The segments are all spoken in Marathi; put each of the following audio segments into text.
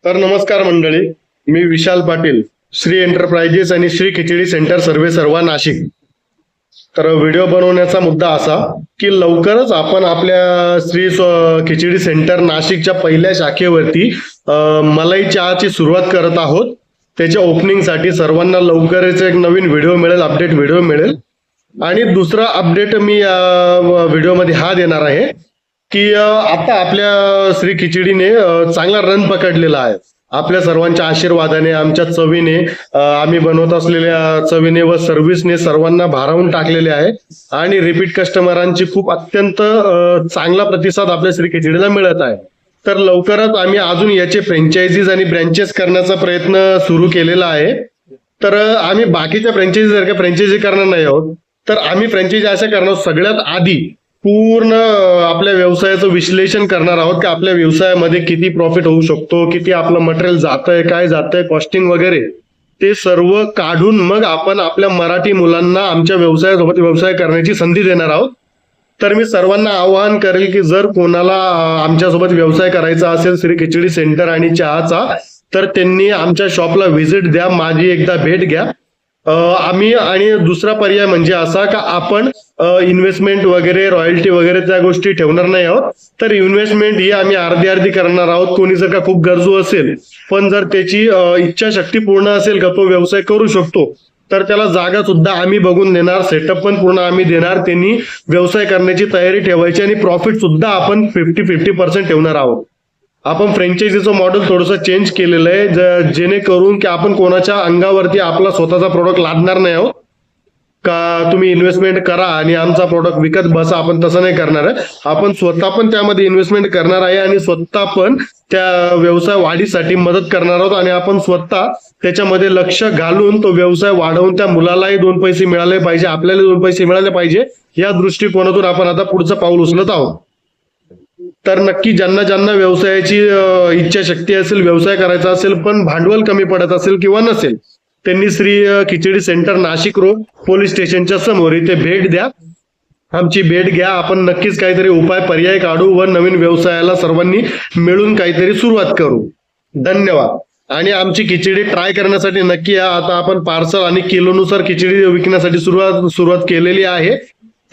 तर नमस्कार मंडळी, मी विशाल पाटील, श्री एंटरप्राइजेस आणि श्री खिचडी सेंटर सर्वे सर्वा नाशिक. तर व्हिडिओ बनवण्याचा मुद्दा असा की लवकरच आपण आपल्या श्री खिचडी सेंटर नाशिकच्या पहिल्या शाखेवरती मलाई चहाची सुरुवात करत आहोत. त्याच्या ओपनिंगसाठी सर्वांना लवकरच एक नवीन व्हिडिओ मिळेल, अपडेट व्हिडिओ मिळेल. आणि दुसरा अपडेट मी या व्हिडिओमध्ये हा देणार आहे की आता आपल्या श्री खिचडीने चांगला रन पकडलेला आहे. आपल्या सर्वांच्या आशीर्वादाने, आमच्या चवीने, आम्ही बनवत असलेल्या चवीने व सर्व्हिसने सर्वांना भारावून टाकलेले आहे. आणि रिपीट कस्टमरांची खूप अत्यंत चांगला प्रतिसाद आपल्या श्री खिचडीला मिळत आहे. तर लवकरच आम्ही अजून याचे फ्रँचायझीज आणि ब्रँचेस करण्याचा प्रयत्न सुरू केलेला आहे. तर आम्ही बाकीच्या फ्रँचायझी सारख्या फ्रँचायझी करणार नाही आहोत. तर आम्ही फ्रँचायझी अशा करणार, सगळ्यात आधी पूर्ण आपल्या व्यवसायाचं विश्लेषण करणार आहोत की आपल्या व्यवसायामध्ये किती प्रॉफिट होऊ शकतो, किती आपलं मटेरियल जातंय, काय जातंय, कॉस्टिंग वगैरे ते सर्व काढून मग आपण आपल्या मराठी मुलांना आमच्या व्यवसायासोबत व्यवसाय करण्याची संधी देणार आहोत. तर मी सर्वांना आवाहन करेल की जर कोणाला आमच्यासोबत व्यवसाय करायचा असेल श्री खिचडी सेंटर आणि चहाचा, तर त्यांनी आमच्या शॉपला व्हिजिट द्या, माझी एकदा भेट घ्या. आम्ही आणि दुसरा पर्याय म्हणजे असा का आपण इन्व्हेस्टमेंट वगैरे, रॉयल्टी वगैरे त्या गोष्टी ठेवणार नाही आहोत. तर इन्व्हेस्टमेंट ही आम्ही अर्धी अर्धी करणार आहोत. कोणी जर का खूप गरजू असेल पण जर त्याची इच्छाशक्ती पूर्ण असेल का तो व्यवसाय करू शकतो, तर त्याला जागा सुद्धा आम्ही बघून देणार, सेटअप पण पूर्ण आम्ही देणार. त्यांनी व्यवसाय करण्याची तयारी ठेवायची आणि प्रॉफिट सुद्धा आपण 50-50% ठेवणार आहोत. आपण फ्रँचायझीचं मॉडेल थोडंसं चेंज केलेलं आहे, जेणेकरून की आपण कोणाच्या अंगावरती आपला स्वतःचा प्रोडक्ट लादणार नाही आहोत का तुम्ही इन्व्हेस्टमेंट करा आणि आमचा प्रोडक्ट विकत बसा. आपण तसं नाही करणार आहे. आपण स्वतः पण त्यामध्ये इन्व्हेस्टमेंट करणार आहे आणि स्वतः पण त्या व्यवसाय वाढीसाठी मदत करणार आहोत. आणि आपण स्वतः त्याच्यामध्ये लक्ष घालून तो व्यवसाय वाढवून त्या मुलालाही 2 पैसे मिळाले पाहिजे, आपल्याला 2 पैसे मिळाले पाहिजे, या दृष्टिकोनातून आपण आता पुढचं पाऊल उचलत आहोत. तर नक्की ज्यांना ज्यांना व्यवसायाची इच्छाशक्ती असेल, व्यवसाय करायचा असेल पण भांडवल कमी पडत असेल किंवा नसेल, त्यांनी श्री खिचडी सेंटर नाशिक रोड पोलीस स्टेशनच्या समोर इथे भेट द्या, आमची भेट घ्या. आपण नक्कीच काहीतरी उपाय पर्याय काढू व नवीन व्यवसायाला सर्वांनी मिळून काहीतरी सुरुवात करू. धन्यवाद. आणि आमची खिचडी ट्राय करण्यासाठी नक्की या. आता आपण पार्सल आणि किलोनुसार खिचडी विकण्यासाठी सुरुवात केलेली आहे.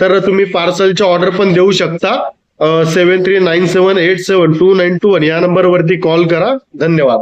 तर तुम्ही पार्सलची ऑर्डर पण देऊ शकता. 7397872921 या नंबरवरती कॉल करा. धन्यवाद.